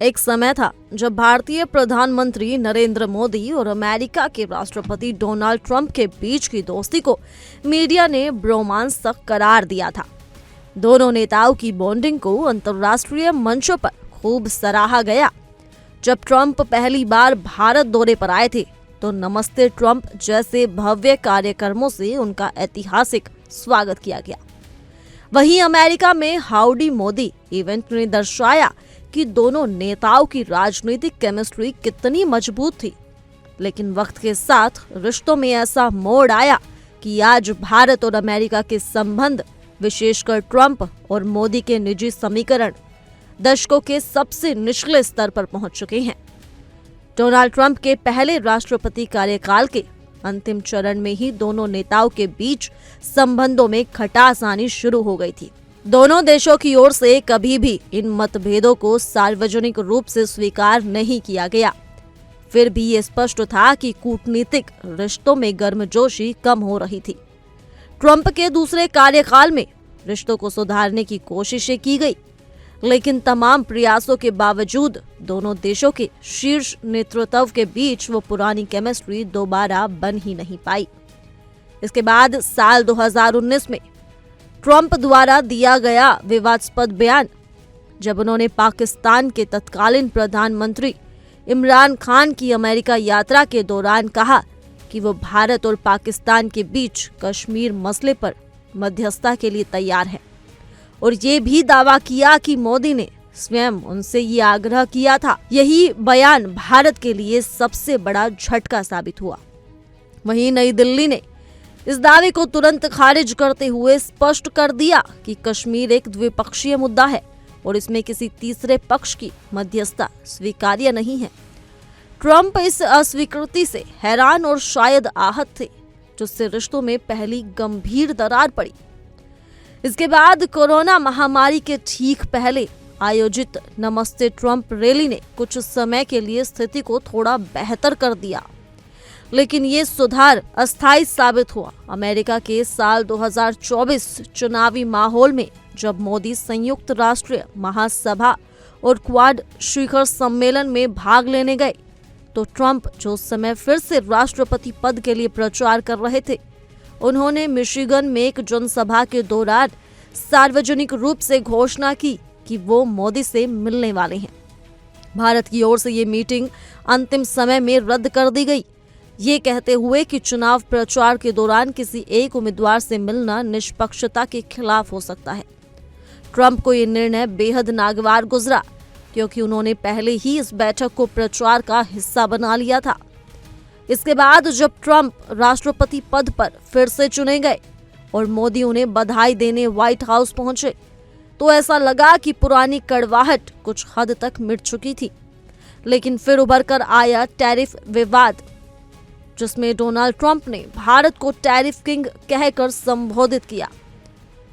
एक समय था जब भारतीय प्रधानमंत्री नरेंद्र मोदी और अमेरिका के राष्ट्रपति डोनाल्ड ट्रंप के बीच की दोस्ती को मीडिया ने ब्रोमांस तक करार दिया था। दोनों नेताओं की बॉन्डिंग को अंतर्राष्ट्रीय मंचों पर खूब सराहा गया। जब ट्रंप पहली बार भारत दौरे पर आए थे तो नमस्ते ट्रंप जैसे भव्य कार्यक्रमों से उनका ऐतिहासिक स्वागत किया गया। वहीं अमेरिका में हाउडी मोदी इवेंट ने दर्शाया कि दोनों नेताओं की राजनीतिक केमिस्ट्री कितनी मजबूत थी। लेकिन वक्त के साथ रिश्तों में ऐसा मोड़ आया कि आज भारत और अमेरिका के संबंध, विशेषकर ट्रंप और मोदी के निजी समीकरण, दशकों के सबसे निचले स्तर पर पहुंच चुके हैं। डोनाल्ड ट्रंप के पहले राष्ट्रपति कार्यकाल के अंतिम चरण में ही दोनों नेताओं के बीच संबंधों में खटास आनी शुरू हो गई थी। दोनों देशों की ओर से कभी भी इन मतभेदों को सार्वजनिक रूप से स्वीकार नहीं किया गया। फिर भी ये स्पष्ट था कि कूटनीतिक रिश्तों में गर्मजोशी कम हो रही थी। ट्रंप के दूसरे कार्यकाल में रिश्तों को सुधारने की कोशिशें की गई, लेकिन तमाम प्रयासों के बावजूद दोनों देशों के शीर्ष नेतृत्व के बीच वो पुरानी केमिस्ट्री दोबारा बन ही नहीं पाई। इसके बाद साल 2019 में ट्रंप द्वारा दिया गया विवादास्पद बयान, जब उन्होंने पाकिस्तान के तत्कालीन प्रधानमंत्री इमरान खान की अमेरिका यात्रा के दौरान कहा कि वो भारत और पाकिस्तान के बीच कश्मीर मसले पर मध्यस्थता के लिए तैयार है, और ये भी दावा किया कि मोदी ने स्वयं उनसे ये आग्रह किया था। यही बयान भारत के लिए सबसे बड़ा झटका साबित हुआ। वहीं नई दिल्ली ने इस दावे को तुरंत खारिज करते हुए स्पष्ट कर दिया कि कश्मीर एक द्विपक्षीय मुद्दा है और इसमें किसी तीसरे पक्ष की मध्यस्थता स्वीकार्य नहीं है। ट्रंप इस अस्वीकृति से हैरान और शायद आहत थे, जिससे रिश्तों में पहली गंभीर दरार पड़ी। इसके बाद कोरोना महामारी के ठीक पहले आयोजित नमस्ते ट्रंप रैली ने कुछ समय के लिए स्थिति को थोड़ा बेहतर कर दिया, लेकिन ये सुधार अस्थायी साबित हुआ। अमेरिका के साल 2024 चुनावी माहौल में जब मोदी संयुक्त राष्ट्र महासभा और क्वाड शिखर सम्मेलन में भाग लेने गए, तो ट्रंप, जो उस समय फिर से राष्ट्रपति पद के लिए प्रचार कर रहे थे, उन्होंने मिशिगन में एक जनसभा के दौरान सार्वजनिक रूप से घोषणा की कि वो मोदी से मिलने वाले हैं। भारत की ओर से ये मीटिंग अंतिम समय में रद्द कर दी गई, ये कहते हुए कि चुनाव प्रचार के दौरान किसी एक उम्मीदवार से मिलना निष्पक्षता के खिलाफ हो सकता है। ट्रंप को ये निर्णय बेहद नागवार गुजरा, क्योंकि उन्होंने पहले ही इस बैठक को प्रचार का हिस्सा बना लिया था। इसके बाद जब ट्रंप राष्ट्रपति पद पर फिर से चुने गए और मोदी उन्हें बधाई देने व्हाइट हाउस पहुंचे, तो ऐसा लगा कि पुरानी कड़वाहट कुछ हद तक मिट चुकी थी। लेकिन फिर उभर कर आया टैरिफ विवाद, जिसमें डोनाल्ड ट्रंप ने भारत को टैरिफ किंग कहकर संबोधित किया।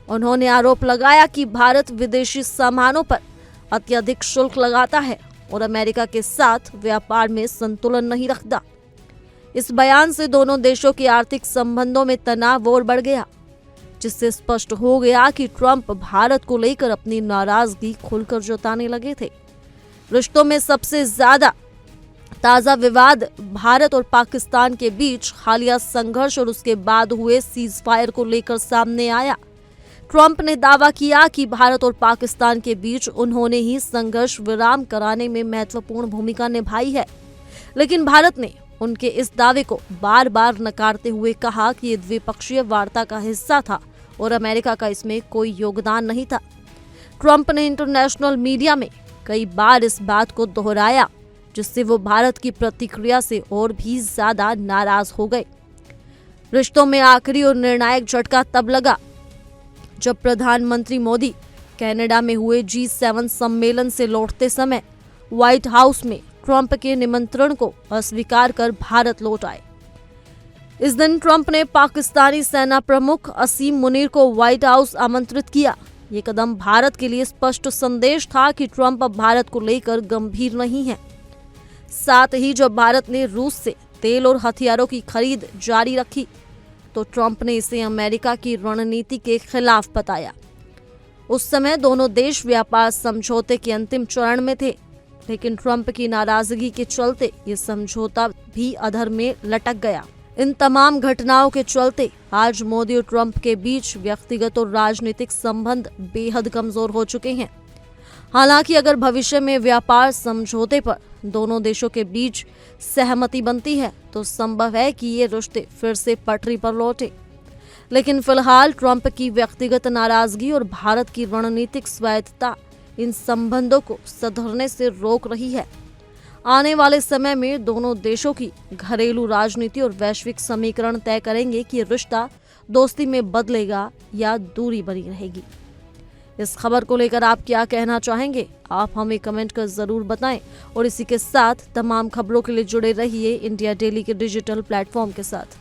उन्होंने आरोप लगाया कि भारत विदेशी सामानों पर अत्यधिक शुल्क लगाता है और अमेरिका के साथ व्यापार में संतुलन नहीं रखता। इस बयान से दोनों देशों के आर्थिक संबंधों में तनाव और बढ़ गया, जिससे स्पष्ट हो गया कि ट्रंप भारत को लेकर अपनी नाराजगी खुलकर जताने लगे थे। रिश्तों में सबसे ज्यादा ताजा विवाद भारत और पाकिस्तान के बीच हालिया संघर्ष और उसके बाद हुए सीज फायर को लेकर सामने आया। ट्रंप ने दावा किया कि भारत और पाकिस्तान के बीच उन्होंने ही संघर्ष विराम कराने में महत्वपूर्ण भूमिका निभाई है, लेकिन भारत ने उनके इस दावे को बार बार नकारते हुए कहा कि ये द्विपक्षीय वार्ता का हिस्सा था और अमेरिका का इसमें कोई योगदान नहीं था। ट्रंप ने इंटरनेशनल मीडिया में कई बार इस बात को दोहराया, जिससे वो भारत की प्रतिक्रिया से और भी ज्यादा नाराज हो गए। रिश्तों में आखिरी और निर्णायक झटका तब लगा जब प्रधानमंत्री मोदी कनाडा में हुए G7 सम्मेलन से लौटते समय व्हाइट हाउस में ट्रंप के निमंत्रण को अस्वीकार कर भारत लौट आए। इस दिन ट्रंप ने पाकिस्तानी सेना प्रमुख असीम मुनीर को व्हाइट हाउस आमंत्रित किया। ये कदम भारत के लिए स्पष्ट संदेश था कि ट्रंप अब भारत को लेकर गंभीर नहीं है। साथ ही जब भारत ने रूस से तेल और हथियारों की खरीद जारी रखी, तो ट्रंप ने इसे अमेरिका की रणनीति के खिलाफ बताया। उस समय दोनों देश व्यापार समझौते के अंतिम चरण में थे। लेकिन ट्रंप की नाराजगी के चलते ये समझौता भी अधर में लटक गया। इन तमाम घटनाओं के चलते आज मोदी और ट्रंप के बीच व्यक्तिगत और राजनीतिक संबंध बेहद कमजोर हो चुके हैं। हालांकि अगर भविष्य में व्यापार समझौते पर दोनों देशों के बीच सहमति बनती है तो संभव है कि ये रिश्ते फिर से पटरी पर लौटे। लेकिन फिलहाल ट्रंप की व्यक्तिगत नाराजगी और भारत की रणनीतिक स्वायत्तता इन संबंधों को सुधरने से रोक रही है। आने वाले समय में दोनों देशों की घरेलू राजनीति और वैश्विक समीकरण तय करेंगे कि रिश्ता दोस्ती में बदलेगा या दूरी बनी रहेगी। इस खबर को लेकर आप क्या कहना चाहेंगे? आप हमें कमेंट कर जरूर बताएं और इसी के साथ तमाम खबरों के लिए जुड़े रहिए इंडिया डेली के डिजिटल प्लेटफॉर्म के साथ।